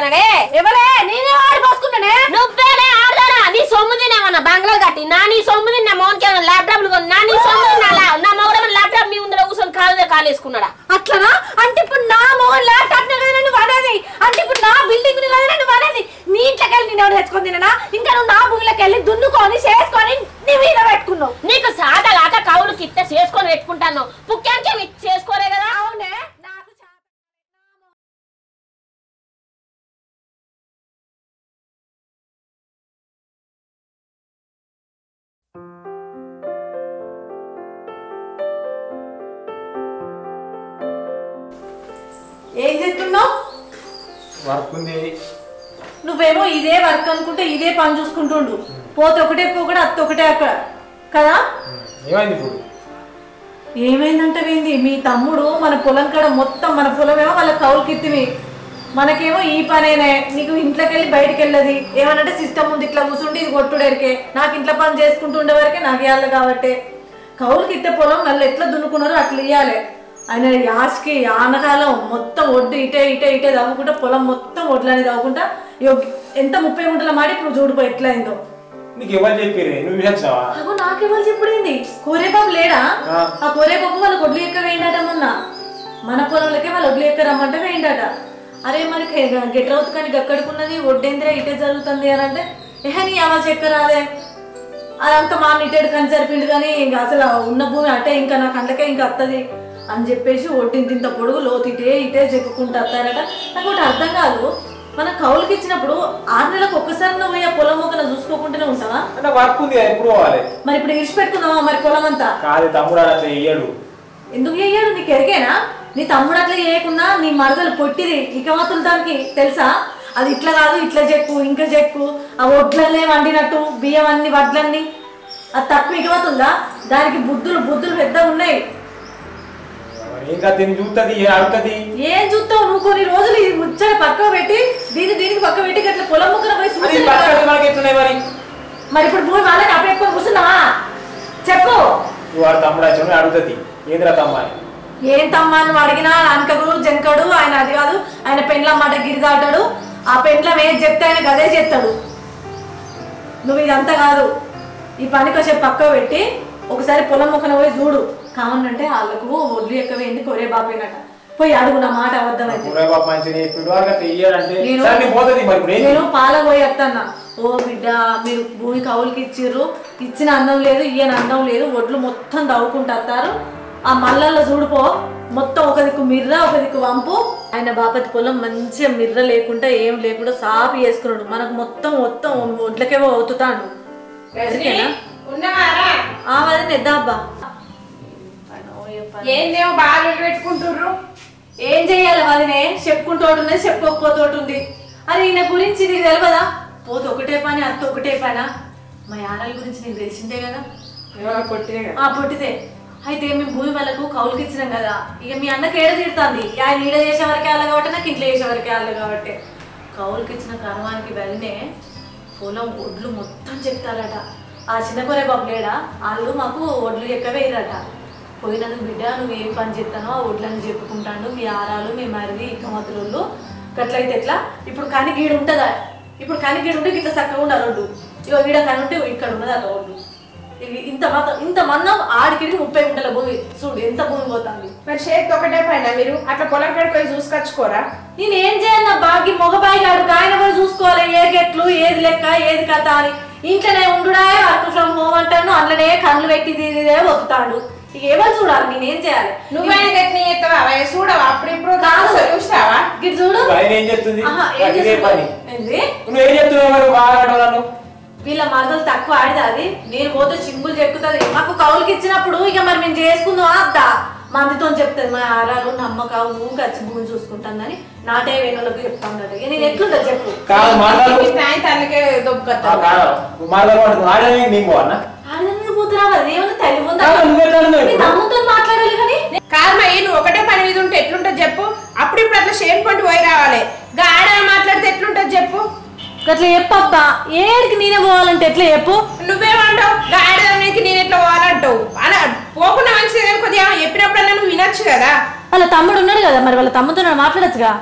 పోసుకుంటానడే ఎవరే నేనే ఆడి పోసుకుంటానే నువ్వేనే ఆడదానా నీ సొమ్ము తినేమన్నా బంగ్లా కట్టి నా నీ సొమ్ము తిన్నా మోన్కి ల్యాప్టాప్లు కొని నా నీ సొమ్ము తిన్నా నా మొగడ ల్యాప్టాప్ మీ ముందర కూర్చొని కాలేసుకున్నాడా అట్లనా అంటే ఇప్పుడు నా మొగన్ ల్యాప్టాప్ ని కదా నువ్వు వాడేది అంటే ఇప్పుడు నా బిల్డింగ్ ని కదా నువ్వు వాడేది నీ ఇంట్లోకి వెళ్ళి నేను ఎవరు తెచ్చుకొని తిన్నా ఇంకా నువ్వు నా భూమిలోకి వెళ్ళి దున్నుకొని చేసుకొని నీ మీద పెట్టుకున్నావు నీకు సాధ కాక కౌలుకి ఇస్తే చేసుకొని పెట్టుకుంటాను పుక్యానికి చేసుకోలే కదా అవునే ఏం చేస్తున్నావు వర్క్ ఉంది నువ్వేమో ఇదే వర్క్ అనుకుంటే ఇదే పని చూసుకుంటుండు పోతే ఒకటే పోకడ అత్త ఒకటే అక్కడ కదా ఏమైంది ఇప్పుడు ఏమైందంటే ఏంది మీ తమ్ముడు మన పొలం కాడ మొత్తం మన పొలమేమో వాళ్ళ కౌలుకిత్తివి మనకేమో ఈ పనేనే నీకు ఇంట్లోకి వెళ్ళి బయటికి వెళ్ళది ఏమనంటే సిస్టమ్ ఉంది ఇట్లా కూర్చుండి ఇది కొట్టుడేరికే నాకు ఇంట్లో పని చేసుకుంటూ ఉండే వరకే నాకు ఇవ్వాలి కాబట్టి కౌలుకిత్తే పొలం వాళ్ళు ఎట్లా దున్నుకున్నారో అట్లా ఇవ్వాలి ఆయన యాస్కి ఆనకాలం మొత్తం ఒడ్డు ఇటే ఇటే ఇటే తవ్వుకుంటా పొలం మొత్తం ఒడ్లని తవ్వుకుంటా ఎంత 30 గుంటల మాడి ఇప్పుడు చూడిపో ఎట్లయిందో నీకు ఎవరు చెప్పారు నువ్వు వినొచ్చావా అగో నాకెవరు చెప్పుడైంది కోరేబాబు లేడా ఆ కోరేబాబు వాళ్ళ ఒడ్లు ఎక్క వేయండట మొన్న మన పొలంలోకే వాళ్ళ ఒడ్లు ఎక్క రమ్మంటే వేయండట అరే మరి గెట్రవుతు కానీ గక్కడుకున్నది ఒడ్డేంద్రా ఇటే జరుగుతుంది అని అంటే నీ ఆవాజ్ ఎక్క రాదే అదంతా మా ఇటేడు కానీ సరిపిండు కానీ ఇంకా అసలు ఉన్న భూమి అట్టే ఇంకా నాకు అందుకే ఇంకా వస్తుంది అని చెప్పేసి ఒడ్డింత పొడుగు లోతు ఇటే ఇటే చెప్పుకుంటూ వస్తారట నాకు ఒకటి అర్థం కాదు మన కౌలుకి ఇచ్చినప్పుడు 6 నెలలకు ఒక్కసారి నువ్వు పోయి ఆ పొలం మొక్కన చూసుకోకుంటూనే ఉంటావా వర్క్ ఉంది ఎప్పుడు పోవాలి మరి ఇప్పుడు ఇడిచి పెట్టుకుందావా మరి పొలం అంతా కాదు తమ్ముడు అట్లా వేయడు ఎందుకు వేయడు నీకు ఎరికేనా నీ తమ్ముడు అట్లా చేయకుండా నీ మరదలు పొట్టిది ఇక మాత్రం దానికి తెలుసా అది ఇట్లా కాదు ఇట్లా చెప్పు ఇంకా చెప్పు ఆ వడ్లన్నీ వండినట్టు బియ్యం అన్ని వడ్లన్నీ అది తక్కువ ఇకమవుతుందా దానికి బుద్ధులు పెద్దగా ఉన్నాయి ఇంకా తిని చూస్తుంది అడుగుతుంది ఏం చూస్తావు నువ్వు కొన్ని రోజులు ఇది ముచ్చట పక్క పెట్టి దీనికి పక్క పెట్టి అట్లా పొలం ముక్కన పోయి మరి ఇప్పుడు భూమి వాళ్ళకి అప్పెట్టుకొని కూర్చున్నావా చెప్పు వాడు తమ్ముడు వచ్చి అడుగుతుంది ఏంద్రా తమ్మ ఏం తమ్మ నువ్వు అడిగినా అనకడు జంకడు ఆయన అది కాదు ఆయన పెండ్ల మాట గిరిదాటాడు ఆ పెండ్లం ఏం చెప్తే ఆయన గదే చేస్తాడు నువ్వు ఇదంతా కాదు ఈ పనికి వచ్చే పక్క పెట్టి ఒకసారి పొలం మొక్కన పోయి చూడు కావనంటే వాళ్ళకు ఒడ్లు ఎక్కువేంది కొరే బాపేనట పోయి అడుగు నా మాట అబద్ధమైతే నేను పాల పోయి వస్తాను ఓ బిడ్డ మీరు భూమి కౌలుకి ఇచ్చిర్రు ఇచ్చిన అన్నం లేదు ఇయ్యని అన్నం లేదు ఒడ్లు మొత్తం తవ్వుకుంటూ వస్తారు ఆ మల్లల్లో చూడిపో మొత్తం ఒక దిక్కు మిర్ర ఒక దిక్కు వంపు ఆయన బాపతి పొలం మంచిగా మిర్ర లేకుండా ఏం లేకుండా సాపి వేసుకున్నాడు మనకు మొత్తం ఒడ్లకే అవుతాడు అది నిద్దాబ్బా ఏందేమో బాగా పెట్టుకుంటుర్రు ఏం చెయ్యాలి వదినే చెప్పుకుంటోడున్నది చెప్పుకోకపోతోటుంది అది ఈయన గురించి నీకు తెలియదా పోతే ఒకటే పని అత్త ఒకటే పనా మా యానాల గురించి నీకు తెలిసిందే కదా పొట్టిదే అయితే మేము భూమి వాళ్ళకు కౌలుకి ఇచ్చినాం కదా ఇక మీ అన్నకి ఏడ తీరుతుంది ఆయన ఈడ చేసే వరకే వాళ్ళ కాబట్టి నాకు ఇంట్లో చేసే వరకే వాళ్ళు కాబట్టి కౌలుకి ఇచ్చిన క్రమానికి వెళ్ళనే పొలం ఒడ్లు మొత్తం చెప్తారట ఆ చిన్న కొరే బాబు లేడా వాళ్ళు మాకు ఒడ్లు ఎక్కవేయరట పోయినందుకు బిడ్డ నువ్వు ఏం పని చెప్తానో ఆ ఒడ్లని చెప్పుకుంటాను మీ ఆరాలు మీ మరిది ఇకమతులు గట్లయితే ఎట్లా ఇప్పుడు కానీ గీడు ఉంటుందా ఇప్పుడు కానీ గీడు ఉంటే ఇట్లా చక్కగా ఉండాలి ఒడ్డు ఇక గీడ కానీ ఉంటే ఇక్కడ ఉన్నది అట్లా ఒడ్డు ఇంత మందం ఆడికి 30 గుంటల భూమి చూడు ఎంత భూమి పోతుంది మరి చేతికి ఒకటే పైన మీరు అట్లా పొలం కాడికి పోయి చూసుకొచ్చుకోరా నేను ఏం చేయాలి బాగి మొగబాయి గాడు ఆయన కూడా చూసుకోవాలి ఏ గెట్లు ఏది లెక్క ఏది కథ అని ఇంట్లోనే ఉండుడా వర్క్ ఫ్రమ్ హోమ్ అంటాను అందులోనే కళ్ళు పెట్టి ఒత్తుతాడు ఇక ఎవరు చూడాలి నేనేం చేయాలి నువ్వైనా గట్టి ఎత్తవా చూడవా అప్పుడు ఇప్పుడు చూస్తావా గిట్ చూడు వీళ్ళ మరదలు తక్కువ ఆడిదా అది నేను పోతే సింపుల్ చెప్పుతుంది మాకు కౌలుకి ఇచ్చినప్పుడు ఇక మరి మేము చేసుకుందాం అద్దా మందితో చెప్తుంది మా ఆరాలు నమ్మక ఊకి భూమి చూసుకుంటానని నాటే వేణులకు చెప్తాం కదా ఇక నేను ఎట్లుంటా చెప్పు తమ్ముతో మాట్లాడాలి కానీ కారణం నువ్వు ఒకటే పని మీద ఉంటే ఎట్లుంటది చెప్పు అప్పుడు ఇప్పుడు అట్లా షేర్ పంట పోయి రావాలి గాడ మాట్లాడితే ఎట్లుంటది చెప్పు అట్లా చెప్పబ్బా ఏడికి నేనే పోవాలంటే ఎట్లా చెప్పు నువ్వేమంటావు గాడికి నేను ఎట్లా పోవాలంటావు అలా పోకుండా మంచిది కొద్దిగా చెప్పినప్పుడల్లా నువ్వు వినొచ్చు కదా వాళ్ళ తమ్ముడు ఉన్నాడు కదా మరి వాళ్ళ తమ్ముతో మాట్లాడచ్చుగా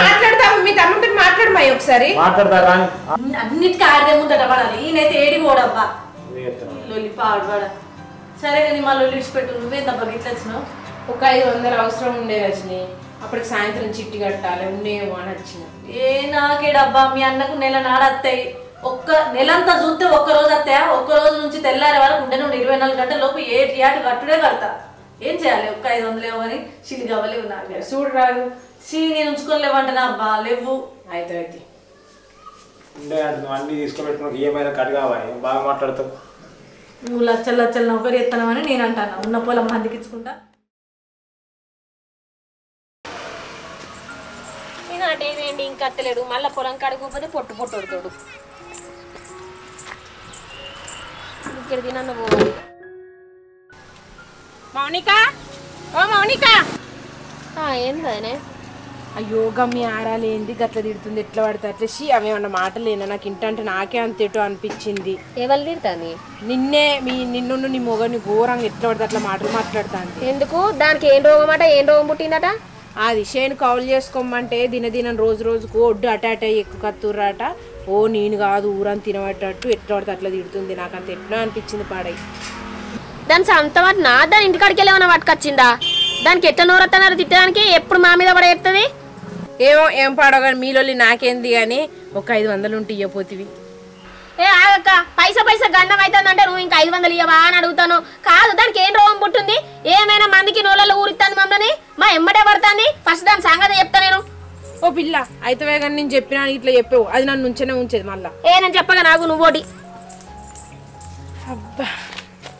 మాట్లాడతావు మీ తమ్ముడితో మాట్లాడు మాట్లాడు మై ఒకసారి మాట్లాడతారా అన్నిటికీ ఆడదే ముందట పడాలి ఈయనైతే ఏడికి పోడబ్బా లొల్లి పాడబడ సరే కానీ మా లొల్లి విడిచిపెట్టు నువ్వేందబ్బా ఇట్లా వచ్చినావు ఒక 500 అవసరం ఉండే రజని అప్పటికి సాయంత్రం చిట్టి కట్టాలి ఉండేమో అని వచ్చిన నాకేడబ్బా మీ అన్నకు నెల నాడత్తాయి ఒక్క నెలంతా చూస్తే ఒక్క రోజు వస్తాయా ఒక్క రోజు నుంచి తెల్లారే వరకు ఉండే నుండి 24 గంటల లోపు ఏటి కట్టుడే కడతా ఏం చేయాలి ఒక్క 500 లేవని చిల్లి గవ్వలేవు నాకు చూడు రాదు నేను ఉంచుకోలేవంటనా అబ్బా లేవు అయితే అయితే ఉండే నువ్వు అన్ని తీసుకోబెట్టుకున్నావు ఏమైనా కట్ కావాలి బాగా మాట్లాడుతావు నువ్వు లచ్చలు నౌకరి ఎత్తనమని నేను అంటాను ఉన్న పొలం మందికి ఇచ్చుకుంటా అటేమేంటి ఇంకా అత్తలేడు మళ్ళీ పొలం కడుకోకపోతే పొట్టు పొట్టుడుతాడు ఇక్కడ తినన్న పోవాలి మౌనిక ఓ మౌనిక ఏందనే అయ్యో గమ్మి ఆరాలేంది గట్ల తిడుతుంది ఎట్లా పడితే అట్లా అవి ఏమన్నా మాటలేనా నాకు ఇంటంటే నాకే అంతేటో అనిపించింది ఎవరు తింటాని నిన్ను నీ మొగని ఘోరంగా ఎట్లా పడితే అట్లా మాటలు మాట్లాడతాను ఎందుకు దానికి ఏం రోగం అట ఏం రోగం పుట్టిందట అది చేను కౌలు చేసుకోమంటే దినదినం రోజు రోజుకు ఒడ్డు అటాట ఎక్కువ కత్తుర్రాట ఓ నేను కాదు ఊరని తినబట్టట్టు ఎట్లా పడితే అట్లా తిడుతుంది నాకు అంత ఎట్లా అనిపించింది పాడై దాని సంతమాట నా దాని ఇంటికాడికి వెళ్ళి ఏమన్నా పట్టుకొచ్చిందా దానికి ఎట్లా నోరత్తన్నారు తిట్టడానికి ఎప్పుడు మా మీద పడేస్తుంది ఏం పాడగాని మీలోని నాకేంది కానీ ఒక 500 ఉంటే ఇవ్వపోతివి ఆగక్క పైసా గండం అవుతుందంటే నువ్వు ఇంకా 500 ఇవ్వవా అని అడుగుతాను కాదు దానికి ఏం రోగం పుట్టింది ఏమైనా మందికి నోళ్ళలో ఊరిస్తాను మమ్మల్ని మా ఎమ్మటే పడుతుంది ఫస్ట్ దాని సంగతి చెప్తా నేను ఓ పిల్ల అయితే కానీ నేను చెప్పినా ఇట్లా చెప్పావు అది నన్ను ఉంచేనే ఉంచేది మళ్ళా నేను చెప్పగా నాకు నువ్వోటి అబ్బా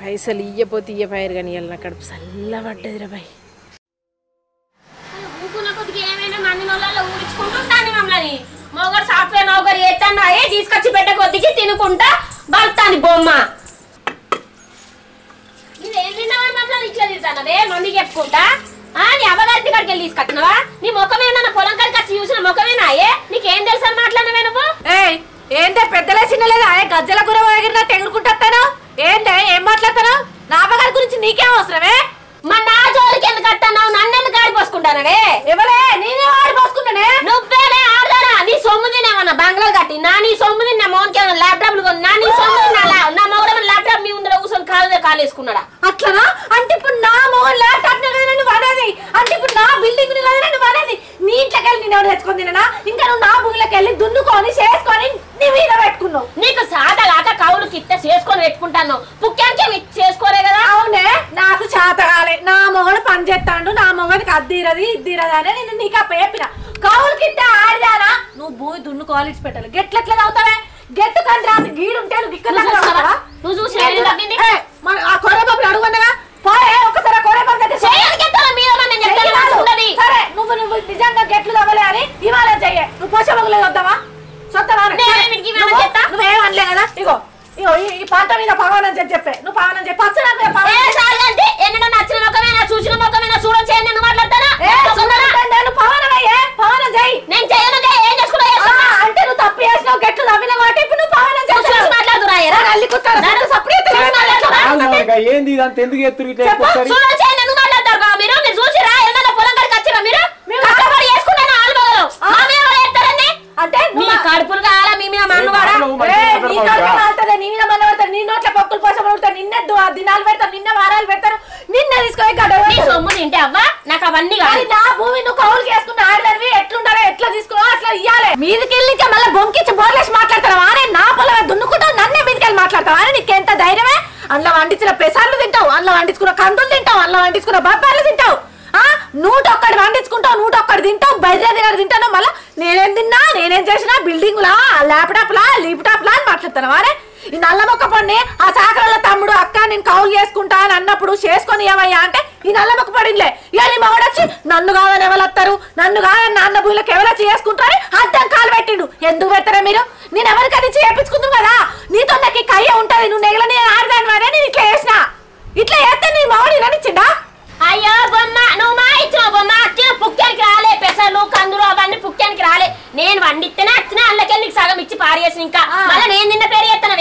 పైసలు ఇయ్యపోతే ఇయ్యపోయారు కానీ ఇలా కడుపు చల్లబడ్డది రా బాయ్ ఊకున్న కొద్దిగా ఏమైనా మంది నోళ్ళలో ఊరించుకుంటుంటాను మమ్మల్ని మొగడు సాఫ్ట్వేర్ నౌకరు చేస్తాను అయ్యే తీసుకొచ్చి పెట్ట కొద్దికి తినుకుంటా బలుతాను బొమ్మ ఇదేం తిన్నావని మాత్రం ఇట్లా తింటానదే మంది చెప్పుకుంటా నీ అవ్వగారి కాడికి వెళ్ళి తీసుకొచ్చినావా నీ ముఖమేనా పొలం కాడికి వచ్చి చూసిన ముఖమేనా అయ్యే నీకేం తెలుసు అని మాట్లాడినవే నువ్వు ఏంటే పెద్దలే చిన్నలేదా గజ్జల కూర ఎగురుకుంటాను ఏంటే ఏం మాట్లాడతాను నా అవ్వగారి గురించి నీకేం అవసరమే మా నా జోలికి ఎందుకు కట్టన్నావు నన్ను ఎందుకు ఆడిపోసుకుంటాననే ఎవరే నేనే ఆడిపోసుకుంటానే నువ్వేనే ఆడదానా నీ సొమ్ము తినేమన్నా బంగ్లాలు కట్టి నా నీ సొమ్ము తిన్నా మోన్కి ఏమన్నా ల్యాప్టాప్లు కొన్నా నీ సొమ్ము నా మొగడ ల్యాప్టాప్ మీ ముందర కూర్చొని కాలేసుకున్నాడా అట్లనా అంటే ఇప్పుడు నా మొగన్ ల్యాప్టాప్ నేను వాడేది అంటే ఇప్పుడు నా బిల్డింగ్ నేను వాడేది నీ ఇంట్లోకి వెళ్ళి నేను తెచ్చుకొని తిననా ఇంకా నువ్వు నా భూమిలోకి వెళ్ళి దున్నుకొని చేసుకొని నీ మీద పెట్టుకున్నావు నీకు సాత కాక కౌలు కిత్త చేసుకొని పెట్టుకుంటాను పుక్కానికి చేసుకోలే కదా అవునే నాకు చేత కాలే నా మొగడు పని చేస్తాడు నా మొగడికి అద్దీరది ఇద్దీరది అని నేను నీకు అప్ప చెప్పిన కౌలు కిత్త ఆడిదానా నువ్వు భూమి దున్నుకోవాలి ఇచ్చి పెట్టాలి గెట్లెట్లా అవుతావే గెట్టు కంటే గీడుంటే నువ్వు ఇక్కడ నువ్వు చూసి ఆ కొరేబాబులు అడుగున్నాగా పోయే ఒకసారి కొరేబాబు దగ్గర సరే నువ్వు నిజంగా గెట్లు తవ్వలే అని ఇవాళ చెయ్యి నువ్వు పోషమగులే వద్దామా నువ్వేమనలే కదా ఇగో ఇగో ఈ పంట మీద పవన్ అని చెప్పే నువ్వు పవన్ అని చెప్పి ఎన్నడో నచ్చిన మొక్కమేనా చూసిన మొక్కమేనా చూడని చేయండి నువ్వు మాట్లాడతానా పవన్ చెయ్యి నేను చేయను ఏం చేసుకున్నా అంటే నువ్వు తప్పు చేసినావు గెట్లు తవ్విన కాబట్టి ఇప్పుడు నువ్వు పవన్ అని చెప్పి మాట్లాడుతురా అల్లి ఏంది ఇదంతా ఎందుకు ఎత్తురు చూడని చేయండి ఎందుకు మాట్లాడతారు మీరు మీరు చూసిరా ఏమన్నా పొలం కాడికి వచ్చిరా మీరు కష్టపడి చేసుకుంటాను ఆలుమగలు అంటే మీ కడుపులు కావాలా మీ మీద మన్ను నీ మీద మన్న పడతారు నీ నోట్ల పప్పులు కోసం పడతారు నిన్నే దినాలు పెడతారు నిన్న వారాలు పెడతారు నిన్నే తీసుకొని సొమ్ము తింటే అవ్వా నాకు అవన్నీ కాదు నా భూమి నువ్వు కౌలు చేసుకున్న ఆడదానివి ఎట్లుంటారో ఎట్లా తీసుకున్నావు అట్లా ఇయ్యాలి మీదికెళ్ళి మళ్ళీ బొంకిచ్చి బోర్లేసి మాట్లాడతావా అనే నా పొలమే దున్నుకుంటావు నన్నే మీదికెళ్ళి మాట్లాడతావా అని నీకెంత ధైర్యమే అందులో వండించిన పెసార్లు తింటావు అందులో వండించుకున్న కందులు తింటావు అందులో వండించుకున్న బొప్పాయిలు తింటావు 101 వండించుకుంటావు 101 తింటావు బయట తింటాను మళ్ళీ నేనేం చేసినా బిల్డింగ్ లా ల్యాప్టాప్ లా అని మాట్లాడతాను వారే ఈ నల్ల మొక్క పడిని ఆ సాకరాల తమ్ముడు అక్క నేను కౌలు చేసుకుంటా అని అన్నప్పుడు చేసుకొని ఏమయ్యా అంటే ఈ నల్ల మొక్క పడిందిలే ఇవన్నీ మగడొచ్చి నన్ను కాదని ఎవరొస్తారు నన్ను కాదని నాన్న భూమిలోకి ఎవరొచ్చి చేసుకుంటారని అర్థం కాలు పెట్టిండు ఎందుకు పెడతారా మీరు నేను ఎవరికైనా చేసుకుంటున్నాను కదా నీతో నాకు ఈ కయ్య ఉంటది నువ్వు నెగలని ఆడదాని వారే నేను ఇట్లా చేసిన ఇట్లా చేస్తే నీ మగడు ఇరనిచ్చిండా అయ్యో బొమ్మ నువ్వు మా ఇచ్చిన బొమ్మ వచ్చిన పుక్కానికి రాలే పెసలు కందులు అవన్నీ పుక్కానికి రాలే నేను వండితేనే వచ్చిన అందుకెళ్ళి నీకు సగం ఇచ్చి పారేసిన ఇంకా మళ్ళీ నేను నిన్న పేరు చేస్తాను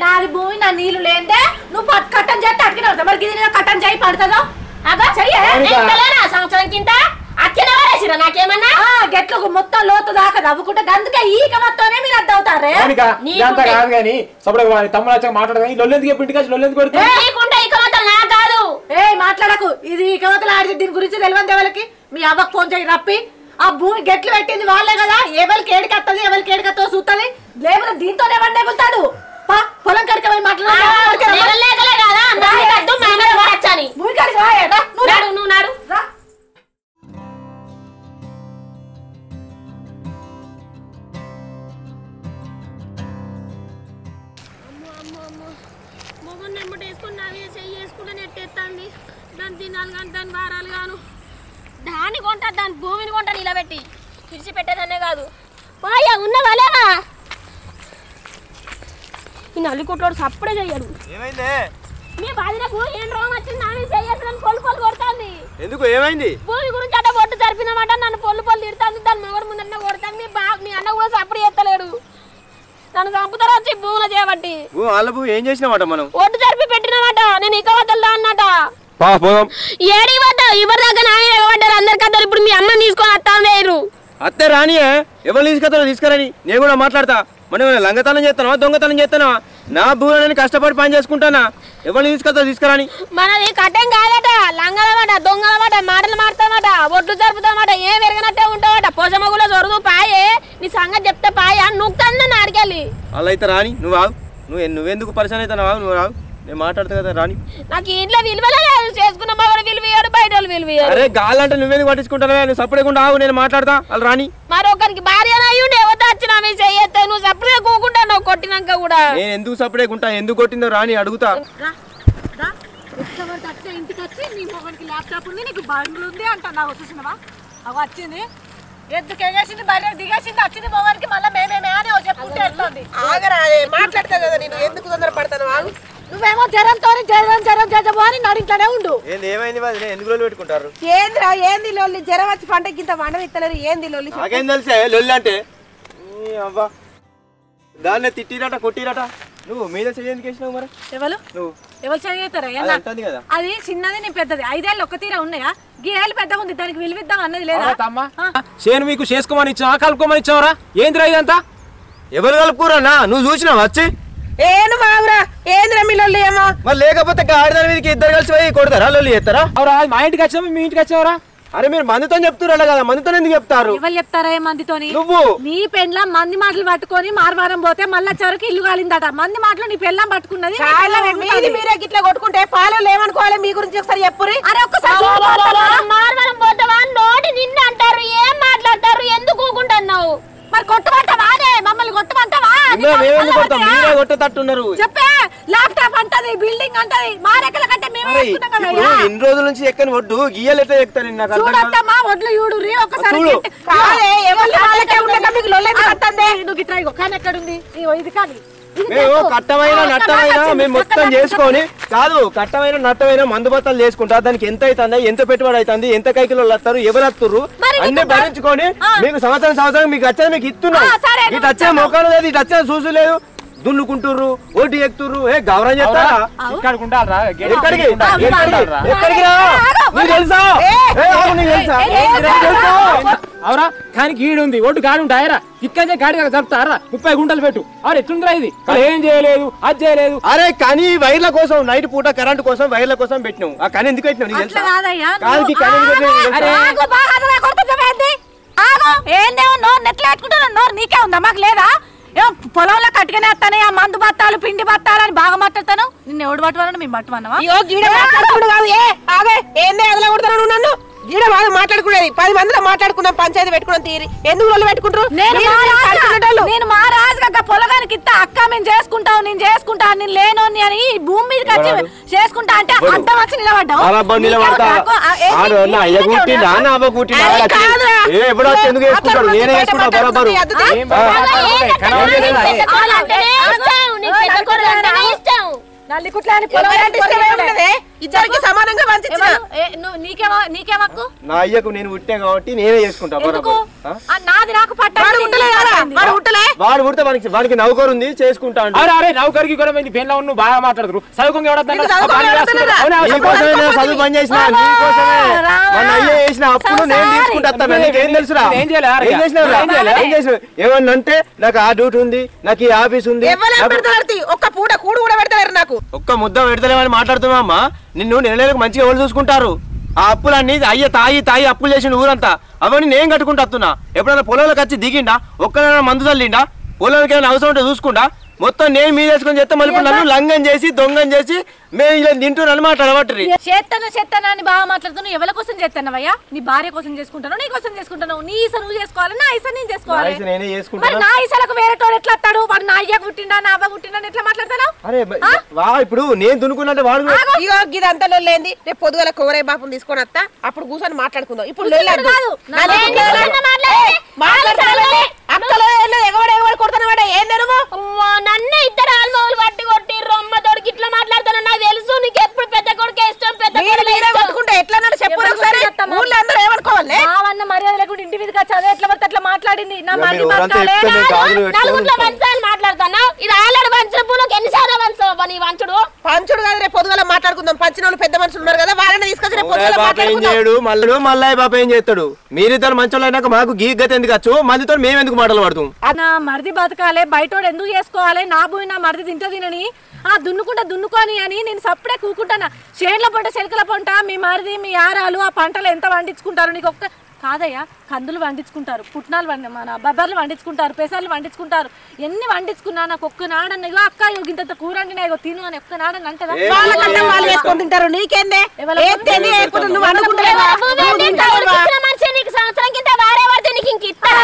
నాది భూమి నా నీళ్లు లేదే నువ్వు కట్టం చేస్తే అడిగిన మరి ఇది కట్టం చేయి పడుతుందో సంవత్సరం కింద అచ్చిన వారేసిరా నాకేమన్నా గెట్లకు మొత్తం లోతు దాకా నవ్వుకుంటే అందుకే ఈక మొత్తమే మీరు అద్దవుతారే ఇదంతా కాదు కానీ సపరేట్ తమ్ముడు వచ్చాక మాట్లాడగా లొల్లెందుకు చెప్పి ఇంటికి లొల్లెందుకు కొడుతుంది ఏ మాట్లాడకు ఇది ఈక మొత్తలు ఆడితే దీని గురించి తెలియదు ఎవరికి మీ అవ్వకు ఫోన్ చేయి రప్పి ఆ భూమి గెట్లు పెట్టింది వాళ్ళే కదా ఎవరికి ఏడికత్తది ఎవరికి ఏడికత్తో చూస్తుంది లేకపోతే దీంతోనే ఎవరిని ఎగులుతాడు పొలం కడికి పోయి మాట్లాడాలి నెట్టేస్తాంది దాని తినాలి కానీ దాని వారాలు గాను దాన్ని కొంటా దాని భూమిని కొంటా నిలబెట్టి విడిచిపెట్టేదన్నే కాదు మాయా ఉన్నవా లేవా ఈ నల్లికుట్లోడు సప్పుడే చెయ్యడు మీ బాధినకు ఏం రోగం వచ్చింది నాని చెయ్యాలని పొల్లు కొడుతుంది ఎందుకు ఏమైంది భూమి గురించి అట్ట బొట్టు జరిపినమాట నన్ను పొల్లు తిడుతుంది దాని మొగడు ముందన్న కొడుతుంది మీ అన్న కూడా సప్పుడు చేస్తలేడు నన్ను చంపుతారు వచ్చి భూములు చేయబట్టి ఏం చేసినామాట మనం ఒట్టు జరిపి పెట్టినమాట నేను ఇక వద్దలా అన్నట ఏడి వద్ద ఎవరి దాకా నాని ఎగబడ్డారు అందరి కథలు ఇప్పుడు మీ అమ్మని తీసుకొని వస్తాను వేరు అత్తే రానియే ఎవరు తీసుకురని నేను కూడా మాట్లాడతా మనం లంగతనం చేస్తానా దొంగతనం చేస్తానా నా భూమి కష్టపడి పని చేసుకుంటానా ఎవరిని తీసుకురాని మనది కట్టం కాదట లంగలమాట దొంగలమాట మాటలు మాడతామట ఒడ్లు జరుపుతామట ఏం పెరగనట్టే ఉంటావట పోసమగులో చొరదు పాయే నీ సంగతి చెప్తే పాయ నువ్వుతాను నన్ను అడిగెళ్ళి అలా అయితే రాని నువ్వెందుకు పరిచయం అవుతావు నువ్వు రావు నేను మాట్లాడతా కదా రాని నాకు ఇంట్లో విలువలేదు చేసుకున్న మగడు విలువయ్యాడు బయట వాళ్ళు విలువయ్యాడు అరే గాలంటే నువ్వెందుకు పట్టించుకుంటావా నువ్వు సపరేకుండా ఆవు నేను మాట్లాడతా వాళ్ళు రాని మరొకరికి భార్య అయ్యుండి ఎవరు వచ్చినా మీ చెయ్యొద్దు నువ్వు సపరేట్ కూకుంటా నువ్వు కొట్టినాక కూడా నేను ఎందుకు సపరేట్ ఎందుకు కొట్టిందో రాని అడుగుతా ఇంటికి వచ్చి నీ మొగడికి ల్యాప్టాప్ ఉంది నీకు బండ్లు ఉంది అంటా నాకు చూసినవా అవి వచ్చింది ఎందుకు ఎగేసింది బయట దిగేసింది వచ్చింది మొగడికి మళ్ళీ మేమేమే అని చెప్పుకుంటే వెళ్తుంది మాట్లాడతా కదా నేను ఎందుకు తొందర పడతాను నువ్వేమో జ్వరంతో జ్వరం జజబో అని నడింట్లోనే ఉండు ఏమైంది ఎందుకు లొల్లి పెట్టుకుంటారు ఏంద్రా ఏంది లొల్లి జ్వరం వచ్చి పంటకి ఇంత వండ ఇస్తలేరు ఏంది లొల్లి నాకేం తెలిసే లొల్లి అంటే అవ్వా దాన్నే తిట్టిరట కొట్టిరట నువ్వు మీద చెయ్యేందుకు వేసినావు మరి ఎవరు చదివేస్తారా కదా అది చిన్నది నీ పెద్దది 5 ఏళ్ళు ఒక్క తీరా ఉన్నాయా గేళ్ళు పెద్దగా ఉంది దానికి విలువిద్దాం అన్నది లేదా చేను మీకు చేసుకోమని ఇచ్చావా కలుపుకోమని ఇచ్చావరా ఏంద్రా ఇదంతా ఎవరు కలుపుకోరన్నా నువ్వు చూసినావు వచ్చి ఏను బాబురా ఏంద్రా మీ లొల్లి ఏమో మరి లేకపోతే ఆడదాని మీదకి ఇద్దరు కలిసి పోయి కొడతారా లొల్లి చేస్తారా అవురా మా ఇంటికి వచ్చావా మీ ఇంటికి వచ్చావరా అరే మీరు మందితో చెప్తున్నారు కదా మందితో ఎందుకు చెప్తారు ఎవరు చెప్తారా మందితోని నువ్వు నీ పెండ్లం మంది మాటలు పట్టుకొని మారవారం పోతే మళ్ళా చివరికి ఇల్లు కాలిందట మంది మాటలు నీ పెళ్ళం పట్టుకున్నది మీరే గిట్లా కొట్టుకుంటే పాలు ఏమనుకోవాలి మీ గురించి ఒకసారి చెప్పురి అరే ఒక్కసారి మారవరం పోతావా నోటి నిన్ను అంటారు ఏం మాట్లాడతారు ఎందుకు ఊకుంటున్నావు మరి కొట్టమంటావా అదే మమ్మల్ని కొట్టమంటావా మీరే కొట్టేటట్టున్నారు చెప్పే ల్యాప్టాప్ అంటది బిల్డింగ్ అంటది మా రెక్కల కంటే మేమే వేసుకున్నాం కదా ఇన్ని రోజుల నుంచి ఎక్కని ఒడ్డు గీయలు ఎట్లా ఎక్కుతాను నాకు చూడత్తమ్మా ఒడ్లు చూడురి ఒకసారి నువ్వు ఇట్లా ఇగో కానీ ఎక్కడుంది ఇది కానీ మేము కట్టమైన నట్టమైన మేము మొత్తం చేసుకొని కాదు కట్టమైన నట్టమైన మందు బత్తాలు చేసుకుంటా దానికి ఎంత అవుతుంది ఎంత పెట్టుబడి అవుతుంది ఎంత కైకిలో వస్తారు ఎవరు వస్తున్నారు అన్ని భరించుకొని మీకు సంవత్సరం మీకు వచ్చేది మీకు ఇస్తున్నాం ఇటు వచ్చే మొక్కలు లేదు ఇటు వచ్చే చూసు లేదు దున్నుకుంటుర్రు ఓటి ఎక్కుతుర్రు గౌరవం చెప్తారా అవురా కానీ గీడు ఉంది ఒడ్డు గాడి ఉంటాయరా ఇక్కడ గాడి జరుపుతారా 30 గుంటలు పెట్టు అరే ఎట్లుందిరా ఇది ఏం చేయలేదు అది చేయలేదు అరే కానీ వైర్ల కోసం నైట్ పూట కరెంట్ కోసం వైర్ల కోసం పెట్టినావు ఆ కానీ ఎందుకు పెట్టినావు నీకు తెలుసా నీకే ఉందా మాకు లేదా పొలంలో కట్టుకునే వస్తానే ఆ మందు బత్తాలు పిండి బత్తాలు అని బాగా మాట్లాడతాను నిన్ను ఎవడు పట్టువాలని మేము పట్టువన్నావా ఏందే అదలా కొడతాను నన్ను గీడ బాగా మాట్లాడుకునేది 10 మందిలో మాట్లాడుకున్నాం పంచాయతీ పెట్టుకున్నాం తీరి ఎందుకు వాళ్ళు పెట్టుకుంటారు నేను మా రాజుగా పొలగానికి ఇస్తా అక్క మేము చేసుకుంటావు నేను చేసుకుంటా నేను లేనోని అని భూమి మీదకి వచ్చి చేసుకుంటా అంటే అడ్డం వచ్చి నిలబడ్డావు ఇద్దరికి సమానంగా నీకేమక్కు నా అయ్యకు నేను పుట్టే కాబట్టి నేనే చేసుకుంటా నాది నాకు పట్టాలి వాడు పుడితే వానికి నౌకరు ఉంది చేసుకుంటాను. అరే నౌకరికి కూడా పెన్లో నువ్వు బాగా మాట్లాడుతున్నారు. చదువుకొని చదువు పని చేసిన నీకోసమే మన అయ్యే చేసిన అప్పుడు నేను తీసుకుంటా. నీకేం తెలుసురా? ఏం చేసిన ఏమన్నంటే నాకు ఆ డ్యూటీ ఉంది, నాకు ఈ ఆఫీస్ ఉంది, ఒక్క పూట కూడు కూడా పెడతలేరు నాకు. ఒక్క ముద్ద పెడతలేమని మాట్లాడుతున్నావు అమ్మా. నిన్ను నెలలకు మంచిగా ఎవరు చూసుకుంటారు? ఆ అప్పులన్నీ అయ్య తాయి అప్పులు చేసిన ఊరంతా అవన్నీ నేను కట్టుకుంటా. ఎప్పుడైనా పొలంలోకి వచ్చి దిగిండా? ఒక్కడైనా మందు చల్లిండా? పొలంకి ఏమైనా అవసరం ఉంటే చూసుకుంటా. మొత్తం నేను మీద వేసుకొని చెప్తే మళ్ళీ నన్ను లంగం చేసి దొంగం చేసి మేము ఇలా తింటున్నా అనమాట అలవాటు. చేస్తాను అని బాగా మాట్లాడుతున్నావు. ఎవరి కోసం చేస్తానవయ్యా? నీ భార్య కోసం చేసుకుంటాను, నీ కోసం చేసుకుంటాను. నీ ఈస నువ్వు చేసుకోవాలి, నా ఈస నేను చేసుకోవాలి. నేనే చేసుకుంటాను. నా ఈసలకు వేరే తోడు ఎట్లా వస్తాడు? వాడు నా అయ్య పుట్టిండా నా అవ్వ పుట్టిండా ఎట్లా మాట్లాడతాను? అరే ఇప్పుడు నేను దున్నుకున్నట్టు వాడు ఇదంతా లొల్లేంది. రేపు పొద్దుగల కోరే బాపుని తీసుకొని వస్తా, అప్పుడు కూర్చొని మాట్లాడుకుందాం. ఇప్పుడు నన్ను ఇద్దరు ఆల్మోలు పట్టి కొట్టి రొమ్మ తోడికి ఇట్లా మాట్లాడతాను. నాకు తెలుసు నీకు ఎప్పుడు పెద్ద కొడుకు ఇష్టం, పెద్ద కొట్టుకుంటే ఎట్లా చెప్పు. ఊళ్ళో అందరూ ఏమనుకోవాలి? మావన్న మర్యాద లేకుండా ఇంటి మీద చదివి ఎట్లా పడితే అట్లా మాట్లాడింది. నా మరిది నలుగురిలో వంచాలి మాట్లాడతాను. ఇది ఆల్రెడీ వంచిన పూలకు ఎన్నిసార్లు వంచవు నీ వంచుడు? పంచుడు కాదు, రేపు పొద్దుగల మాట్లాడుకుందాం. పంచిన వాళ్ళు పెద్ద మనుషులు ఉన్నారు కదా, వాళ్ళని తీసుకొచ్చి రేపు మల్లయ్య బాబు ఏం చేస్తాడు? మీరిద్దరు మంచోళ్ళు అయినాక మాకు గీగత ఎందుకు వచ్చు? మళ్ళీతో మేము ఎందుకు మాటలు పడుతాం? నా మరిది బతకాలి, బయటోడు ఎందుకు చేసుకోవాలి? నా భూమి నా మరిది తింటదినని దున్నుకొని అని నేను సప్పుడే కూకుంటానా. చేనుల పంట చెరుకుల పంట మీ మరిది మీ ఆరాలు ఆ పంటలు ఎంత వండించుకుంటారు? నీకు ఒక్క కాదయ్యా, కందులు వండించుకుంటారు, పుట్నాలు మన బబ్బర్లు వండించుకుంటారు, పెసర్లు వండించుకుంటారు. ఎన్ని వండించుకున్నా నాకు ఒక్కనాడన్న ఇగో అక్క ఇంత కూర వండినా ఇగో తిను అని ఒక్కనాడని అంటదా? తింటారు. నీకేందే నీకు సంవత్సరం కింద వారే పడితే నీకు ఇంక ఇచ్చుకుంటా.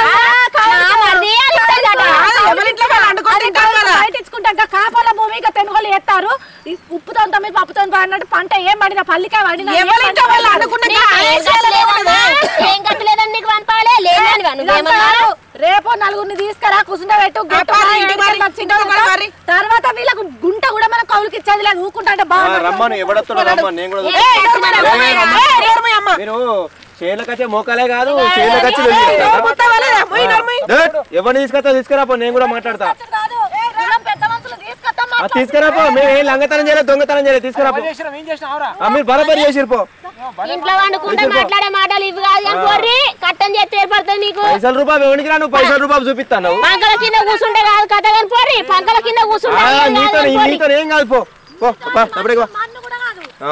కాపాల భూమి ఇక తెనుగోలు ఎత్తారు. ఉప్పుతో మీద పప్పుతో అన్నట్టు పంట ఏం పడినా పల్లికాయ పడినా రేపు నలుగురిని తీసుకురా కూర్చుంటే పెట్టు. తర్వాత వీళ్ళకు గుంట కూడా మన కౌలుకి ఇచ్చేది లేదు. ఊకుంటా అంటే చేనులకచ్చే మోకాలే కాదు, ఎవరిని తీసుకురా నేను కూడా మాట్లాడతా. తీసుకురాపో. మేము ఏం లంగతనం చేయలేదు, దొంగతనం చేయలేదు. తీసుకురాపో. మీరు బరాబరి చేసిరు. ఇంట్లో వండుకుంటే మాట్లాడే మాటలు ఇవి కాదు. కట్టం చేస్తే ఏర్పడుతుంది నీకు. పైసల రూపాయలు ఎవరికి రా? నువ్వు పైసల రూపాయలు చూపిస్తాను. పంకల కింద కూర్చుంటే కాదు కథ కానీ పోరి. పంకల కింద కూర్చుంటే నీతో ఏం కాదు. పో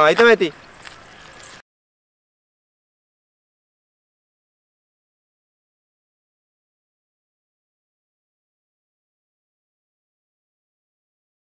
అయితే